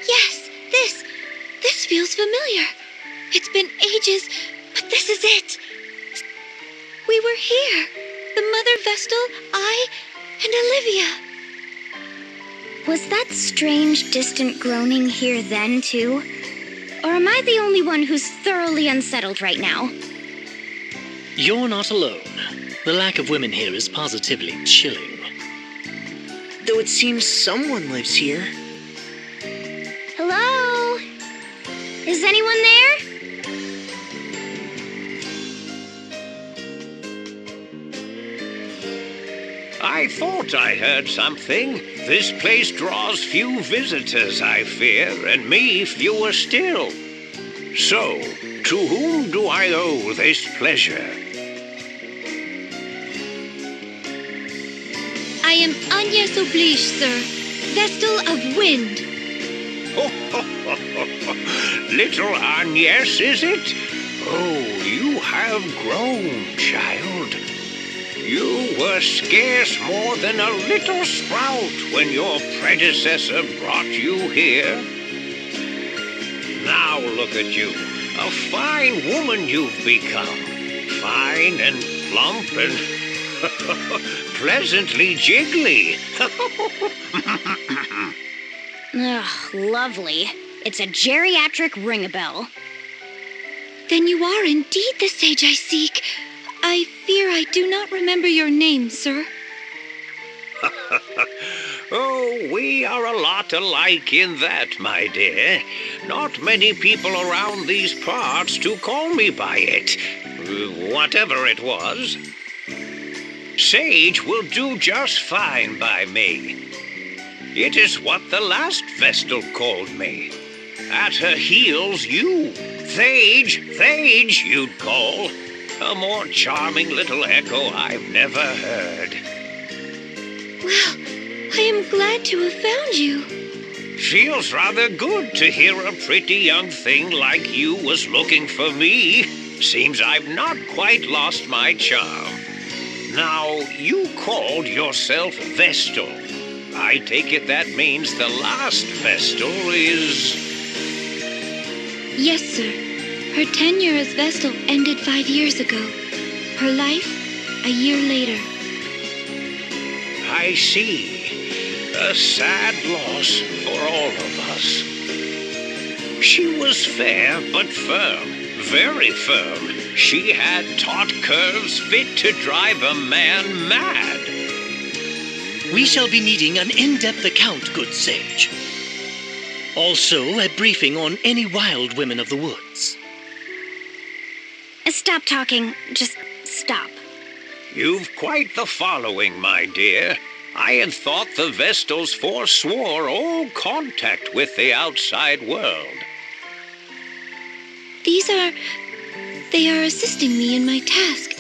Yes, this feels familiar. It's been ages, but this is it. We were here. The Mother Vestal, I, and Olivia. Was that strange, distant groaning here then, too? Or am I the only one who's thoroughly unsettled right now? You're not alone. The lack of women here is positively chilling. Though it seems someone lives here. Hello? Is anyone there? I thought I heard something. This place draws few visitors, I fear, and me fewer still. So, to whom do I owe this pleasure? I am Agnes Oblige, sir. Vestal of Wind. Little Agnes, is it? Oh, you have grown, child. You were scarce more than a little sprout when your predecessor brought you here. Now look at you, a fine woman you've become. Fine and plump and pleasantly jiggly. Ugh, lovely. It's a geriatric ring-a-bell. Then you are indeed the sage I seek. I fear I do not remember your name, sir. Oh, we are a lot alike in that, my dear. Not many people around these parts to call me by it. Whatever it was. Sage will do just fine by me. It is what the last Vestal called me. At her heels, you. Thage, you'd call. A more charming little echo I've never heard. Well, I am glad to have found you. Feels rather good to hear a pretty young thing like you was looking for me. Seems I've not quite lost my charm. Now, you called yourself Vestal. I take it that means the last Vestal is... Yes, sir. Her tenure as Vestal ended 5 years ago. Her life, a year later. I see. A sad loss for all of us. She was fair but firm, very firm. She had taut curves fit to drive a man mad. We shall be needing an in-depth account, good sage. Also, a briefing on any wild women of the woods. Stop talking. Just stop. You've quite the following, my dear. I had thought the Vestals forswore all contact with the outside world. They are assisting me in my task.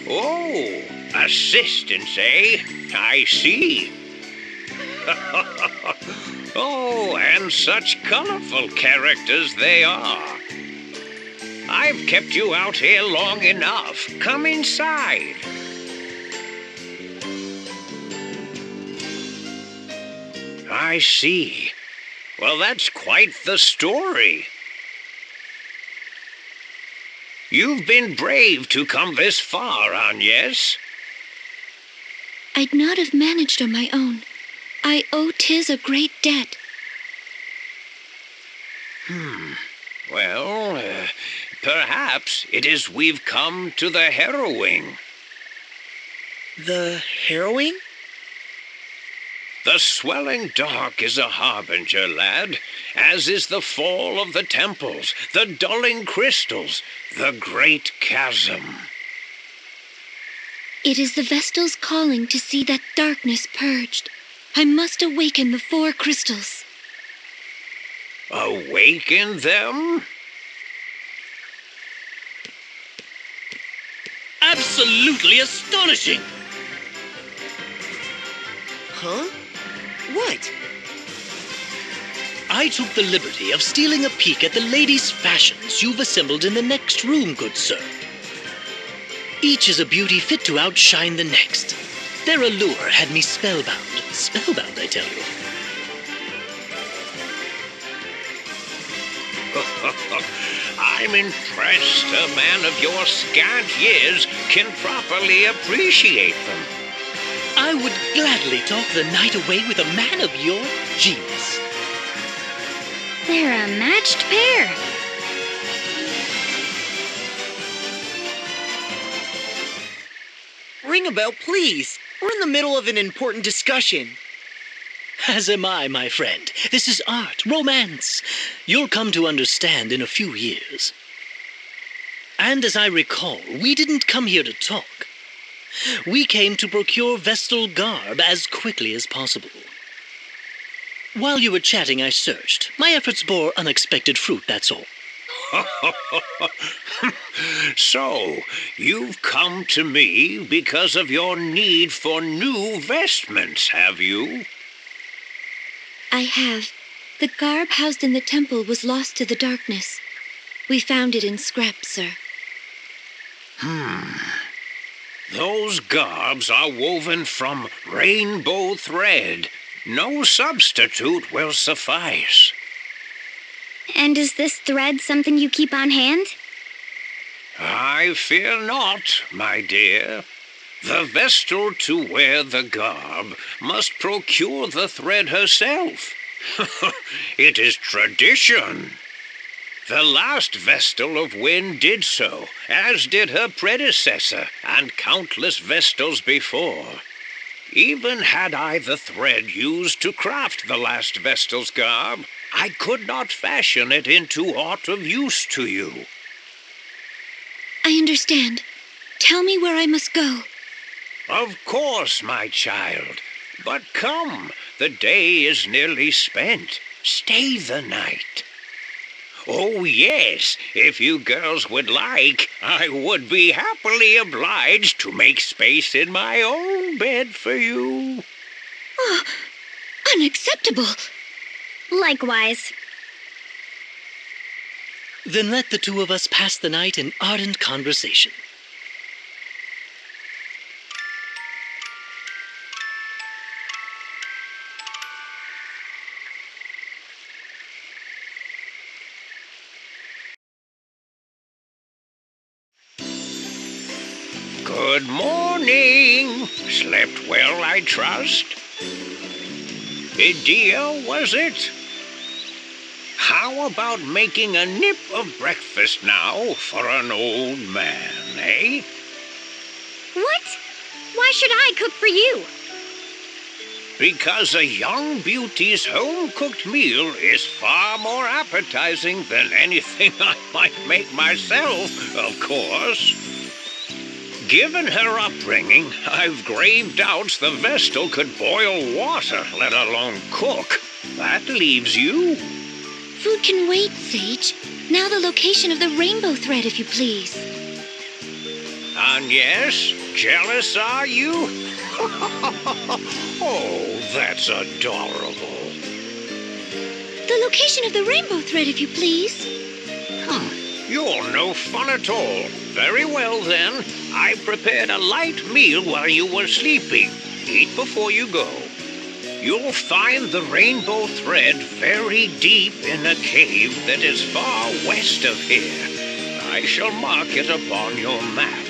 Oh, assistance, eh? I see. Oh, and such colorful characters they are. I've kept you out here long enough. Come inside. I see. Well, that's quite the story. You've been brave to come this far, Agnes. I'd not have managed on my own. I owe Tiz a great debt. Well, perhaps it is we've come to the harrowing. The harrowing? The swelling dark is a harbinger, lad, as is the fall of the temples, the dulling crystals, the great chasm. It is the Vestal's calling to see that darkness purged. I must awaken the 4 crystals. Awaken them? Absolutely astonishing! Huh? What? I took the liberty of stealing a peek at the ladies' fashions you've assembled in the next room, good sir. Each is a beauty fit to outshine the next. Their allure had me spellbound. Spellbound, I tell you. I'm impressed a man of your scant years can properly appreciate them. I would gladly talk the night away with a man of your genius. They're a matched pair. Ring a bell, please. We're in the middle of an important discussion. As am I, my friend. This is art, romance. You'll come to understand in a few years. And as I recall, we didn't come here to talk. We came to procure Vestal garb as quickly as possible. While you were chatting, I searched. My efforts bore unexpected fruit, that's all. So, you've come to me because of your need for new vestments, have you? I have. The garb housed in the temple was lost to the darkness. We found it in scraps, sir. Those garbs are woven from rainbow thread. No substitute will suffice. And is this thread something you keep on hand? I fear not, my dear. The Vestal to wear the garb must procure the thread herself. It is tradition. The last Vestal of Wind did so, as did her predecessor and countless Vestals before. Even had I the thread used to craft the last Vestal's garb, I could not fashion it into aught of use to you. I understand. Tell me where I must go. Of course, my child. But come, the day is nearly spent. Stay the night. Oh, yes, if you girls would like, I would be happily obliged to make space in my own bed for you. Oh, unacceptable. Likewise. Then let the two of us pass the night in ardent conversation. Good morning. Slept well, I trust? Dear, was it? How about making a nip of breakfast now for an old man, eh? What? Why should I cook for you? Because a young beauty's home-cooked meal is far more appetizing than anything I might make myself, of course. Given her upbringing, I've grave doubts the Vestal could boil water, let alone cook. That leaves you. Food can wait, Sage. Now the location of the rainbow thread, if you please. And yes, jealous are you? Oh, that's adorable. The location of the rainbow thread, if you please. You're no fun at all. Very well, then. I prepared a light meal while you were sleeping. Eat before you go. You'll find the rainbow thread very deep in a cave that is far west of here. I shall mark it upon your map.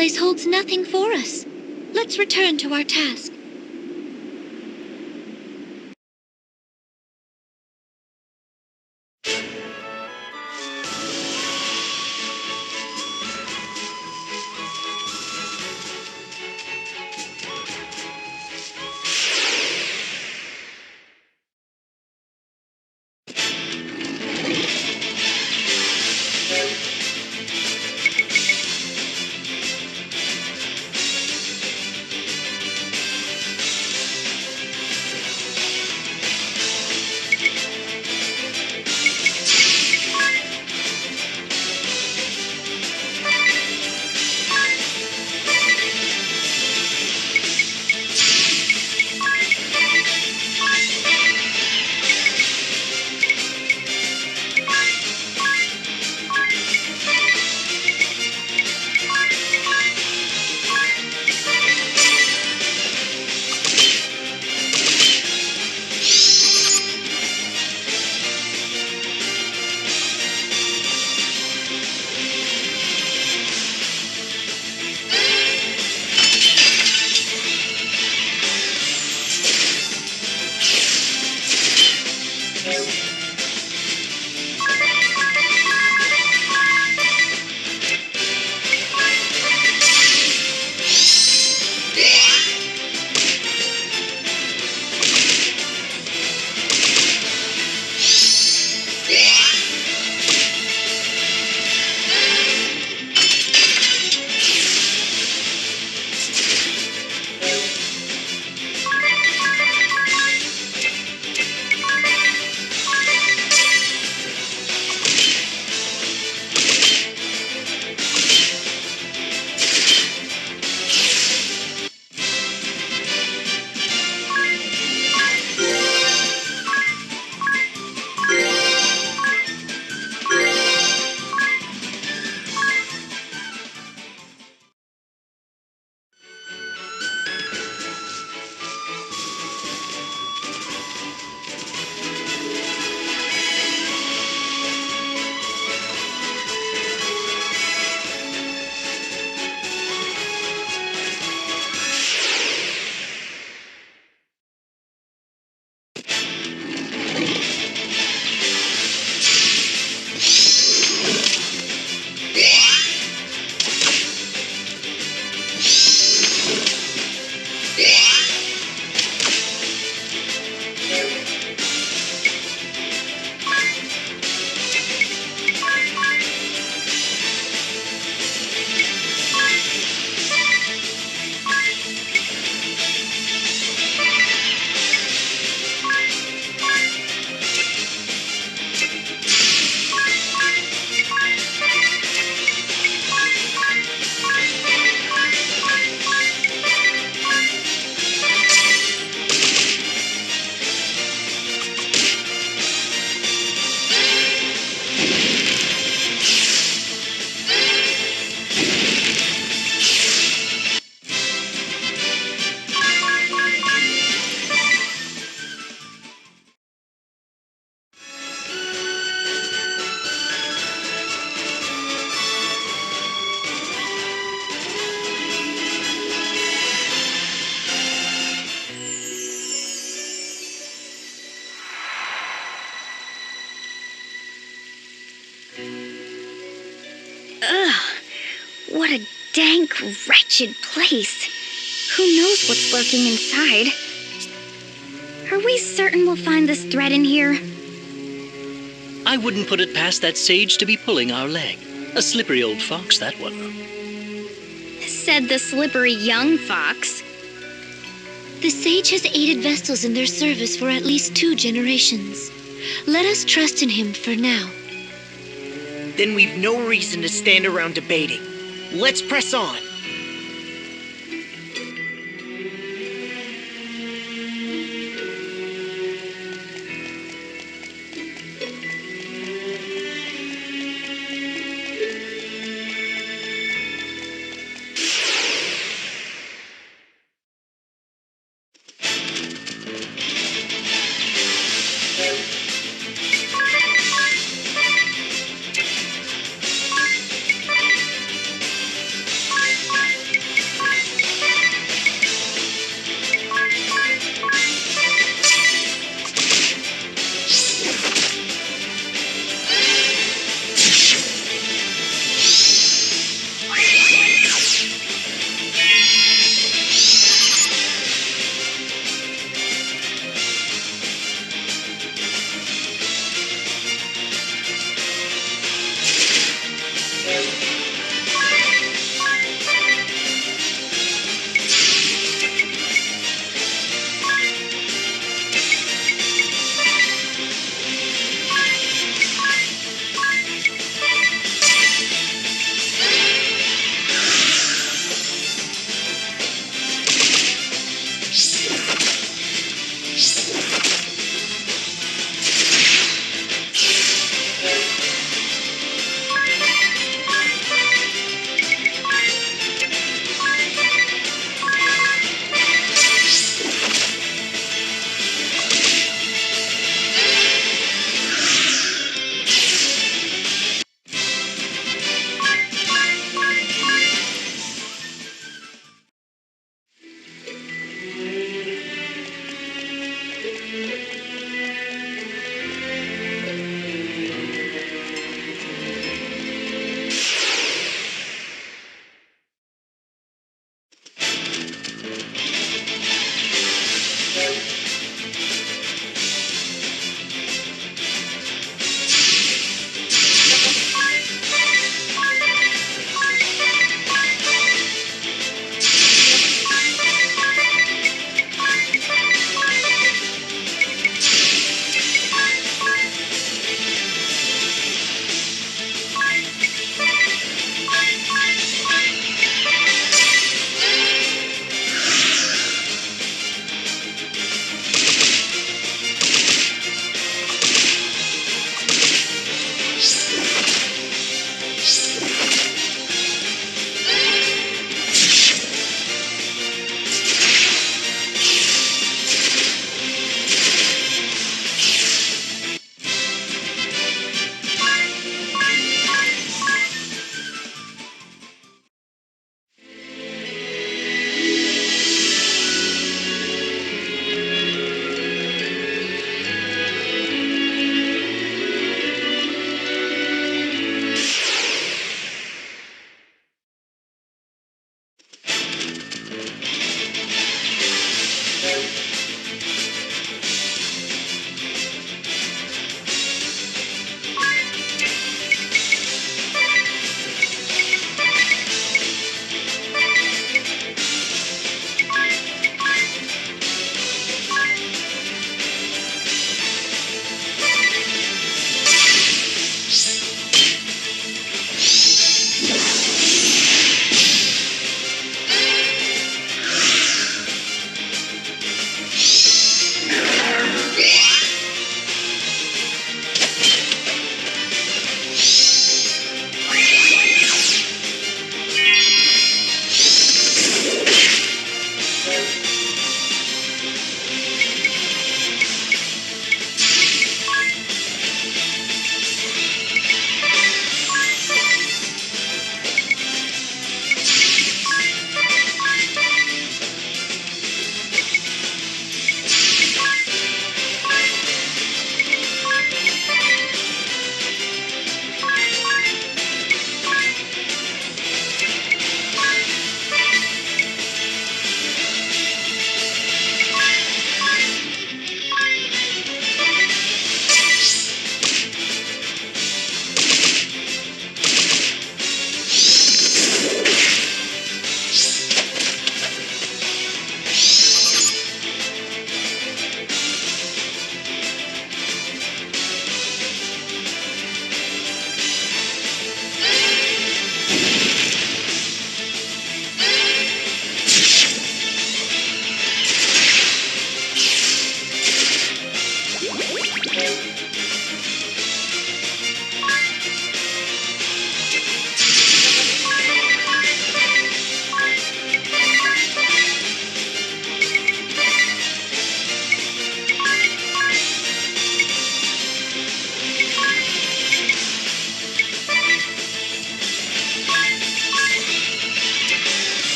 place holds nothing for us. Let's return to our task. What a dank, wretched place. Who knows what's lurking inside? Are we certain we'll find this thread in here? I wouldn't put it past that sage to be pulling our leg. A slippery old fox, that one. Said the slippery young fox. The sage has aided Vestals in their service for at least 2 generations. Let us trust in him for now. Then we've no reason to stand around debating. Let's press on.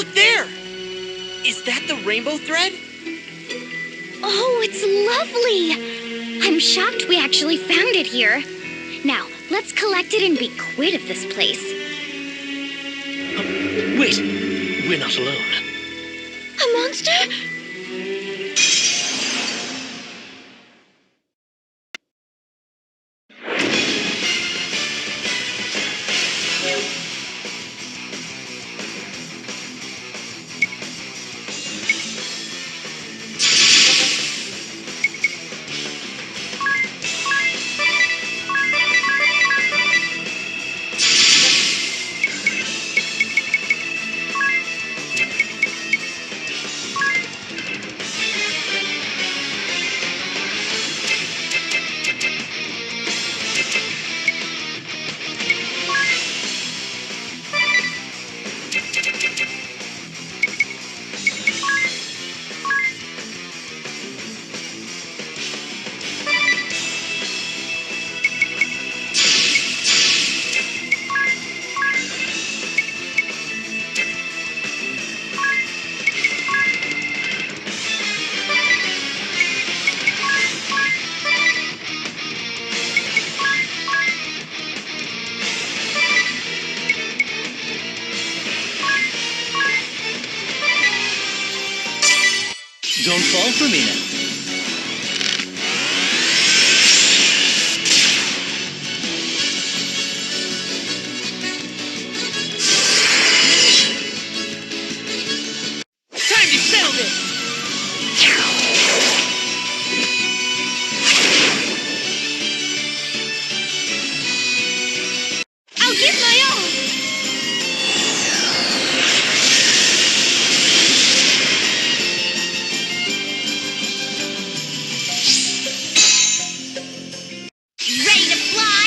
Look there! Is that the rainbow thread? Oh, it's lovely! I'm shocked we actually found it here. Now, let's collect it and be quit of this place. Wait, we're not alone. A monster? Don't fall for me now. Time to settle this! I'll give my all! Ready to fly?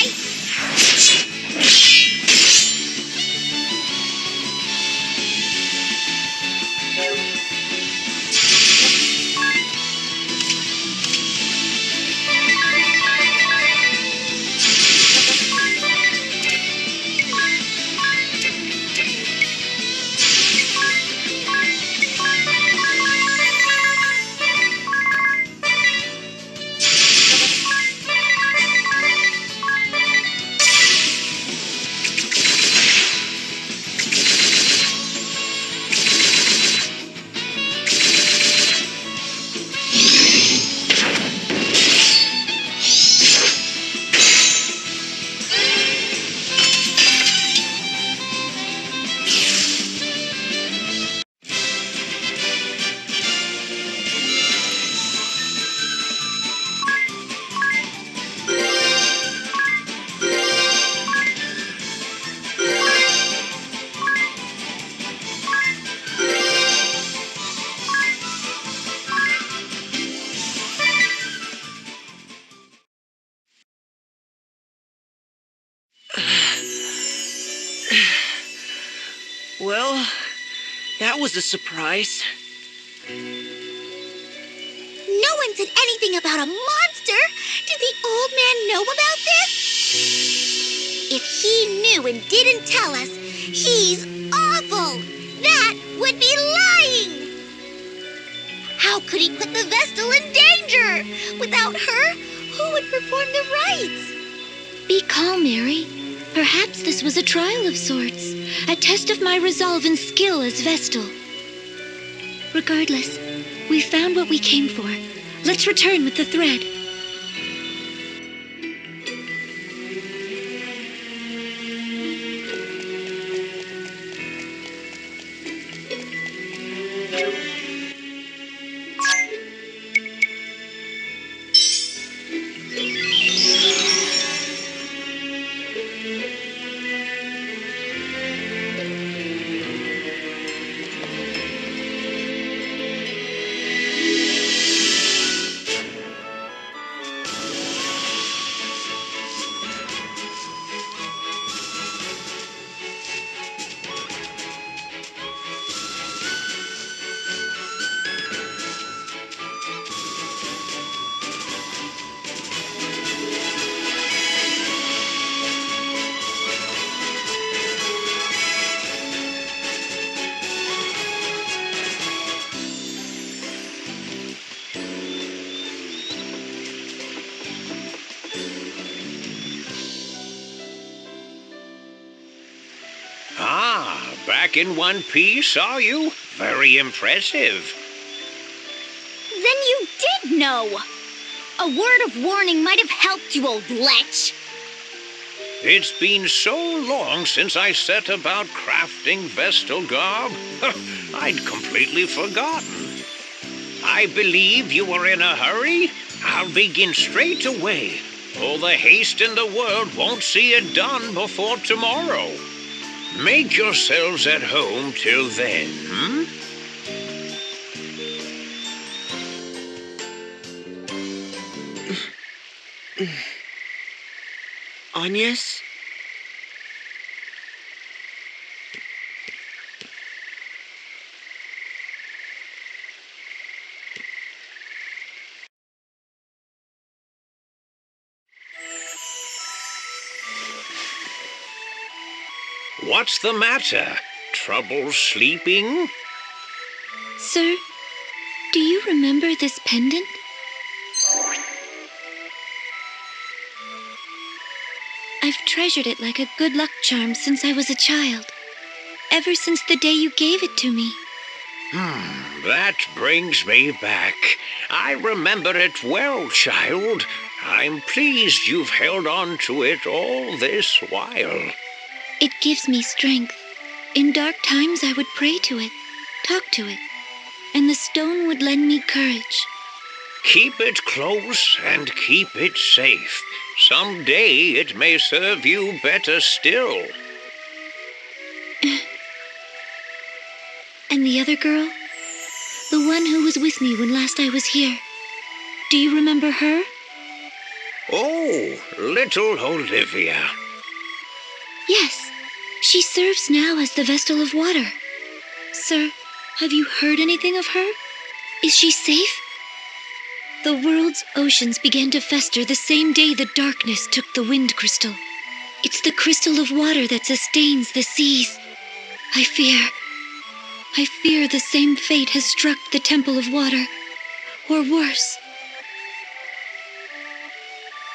Well, that was a surprise. No one said anything about a monster! Did the old man know about this? If he knew and didn't tell us, he's awful! That would be lying! How could he put the Vestal in danger? Without her, who would perform the rites? Be calm, Mary. Perhaps this was a trial of sorts, a test of my resolve and skill as Vestal. Regardless, we found what we came for. Let's return with the thread. back in one piece, are you? Very impressive. Then you did know! A word of warning might have helped you, old lech. It's been so long since I set about crafting Vestal garb. I'd completely forgotten. I believe you were in a hurry. I'll begin straight away. All the haste in the world won't see it done before tomorrow. Make yourselves at home till then, hmm? Agnes? What's the matter? Trouble sleeping? Sir, do you remember this pendant? I've treasured it like a good luck charm since I was a child. Ever since the day you gave it to me. That brings me back. I remember it well, child. I'm pleased you've held on to it all this while. It gives me strength. In dark times I would pray to it, talk to it, and the stone would lend me courage. Keep it close and keep it safe. Someday it may serve you better still. And the other girl? The one who was with me when last I was here. Do you remember her? Oh, little Olivia. Yes, she serves now as the Vestal of Water. Sir, have you heard anything of her? Is she safe? The world's oceans began to fester the same day the darkness took the wind crystal. It's the crystal of water that sustains the seas. I fear the same fate has struck the Temple of Water, or worse.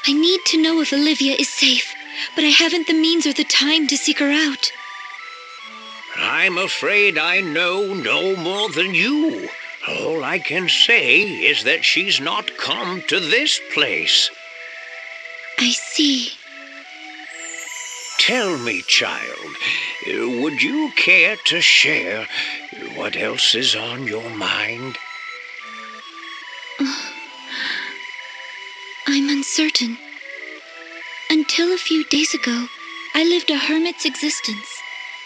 I need to know if Olivia is safe, but I haven't the means or the time to seek her out. I'm afraid I know no more than you. All I can say is that she's not come to this place. I see. Tell me, child, would you care to share what else is on your mind? I'm uncertain. Until a few days ago, I lived a hermit's existence,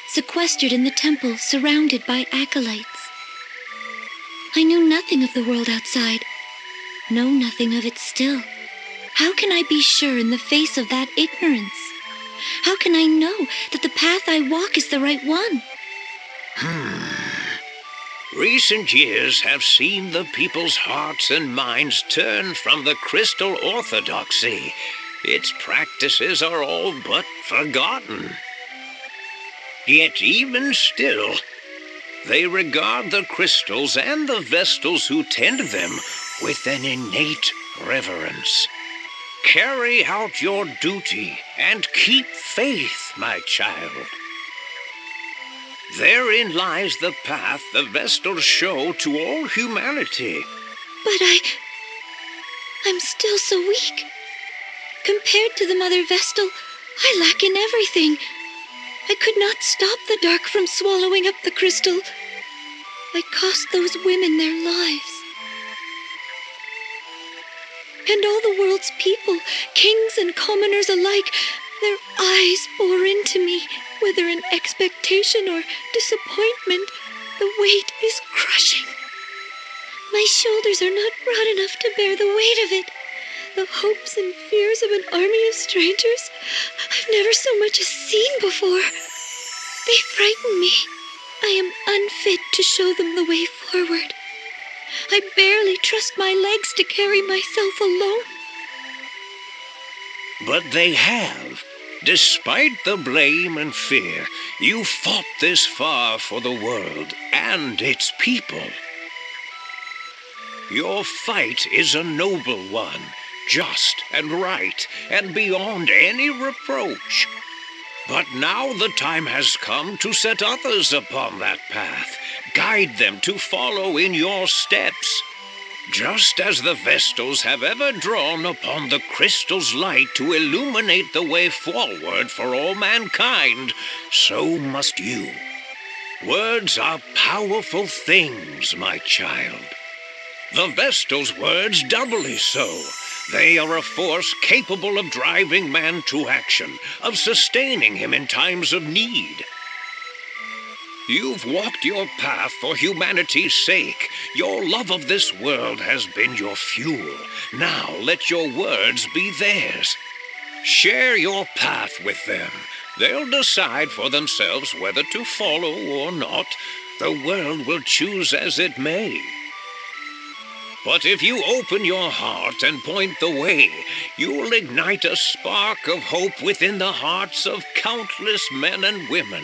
sequestered in the temple, surrounded by acolytes. I knew nothing of the world outside, know nothing of it still. How can I be sure in the face of that ignorance? How can I know that the path I walk is the right one? Recent years have seen the people's hearts and minds turn from the crystal orthodoxy. Its practices are all but forgotten. Yet even still, they regard the crystals and the vestals who tend them with an innate reverence. Carry out your duty and keep faith, my child. Therein lies the path the Vestals show to all humanity. But I'm still so weak. Compared to the Mother Vestal, I lack in everything. I could not stop the dark from swallowing up the crystal. I cost those women their lives. And all the world's people, kings and commoners alike, their eyes bore into me, whether in expectation or disappointment. The weight is crushing. My shoulders are not broad enough to bear the weight of it. The hopes and fears of an army of strangers I've never so much as seen before. They frighten me. I am unfit to show them the way forward. I barely trust my legs to carry myself alone. But they have. Despite the blame and fear, you fought this far for the world and its people. Your fight is a noble one, just and right, and beyond any reproach. But now the time has come to set others upon that path. Guide them to follow in your steps. Just as the Vestals have ever drawn upon the crystal's light to illuminate the way forward for all mankind, so must you. Words are powerful things, my child. The Vestal's words doubly so. They are a force capable of driving man to action, of sustaining him in times of need. You've walked your path for humanity's sake. Your love of this world has been your fuel. Now let your words be theirs. Share your path with them. They'll decide for themselves whether to follow or not. The world will choose as it may. But if you open your heart and point the way, you'll ignite a spark of hope within the hearts of countless men and women.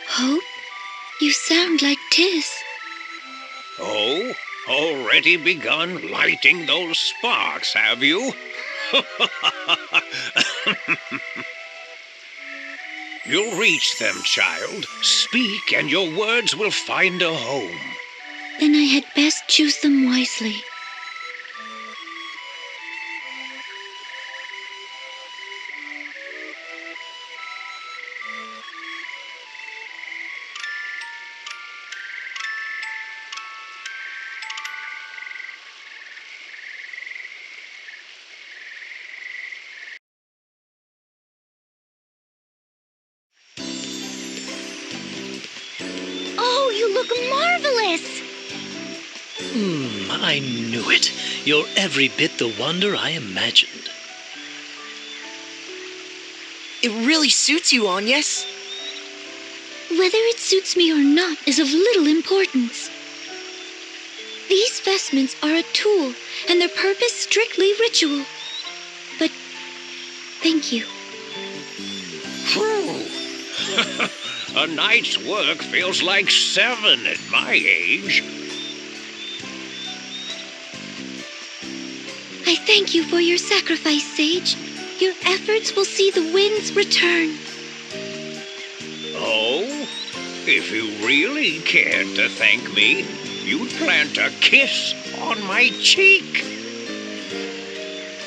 Hope? You sound like Tis. Oh, already begun lighting those sparks, have you? You'll reach them, child. Speak, and your words will find a home. Then I had best choose them wisely. Oh, you look marvelous! I knew it. You're every bit the wonder I imagined. It really suits you, Agnes. Whether it suits me or not is of little importance. These vestments are a tool, and their purpose strictly ritual. But thank you. Phew. A night's work feels like 7 at my age. I thank you for your sacrifice, Sage. Your efforts will see the winds return. Oh? If you really cared to thank me, you'd plant a kiss on my cheek.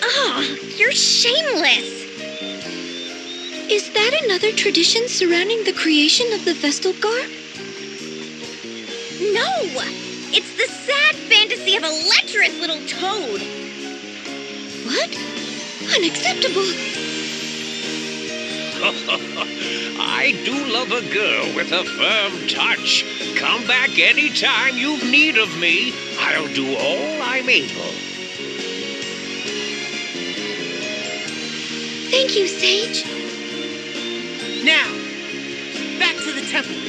Oh, you're shameless! Is that another tradition surrounding the creation of the Vestal Garb? No! It's the sad fantasy of a lecherous little toad. What? Unacceptable! I do love a girl with a firm touch. Come back anytime you've need of me. I'll do all I'm able. Thank you, Sage. Now, back to the temple.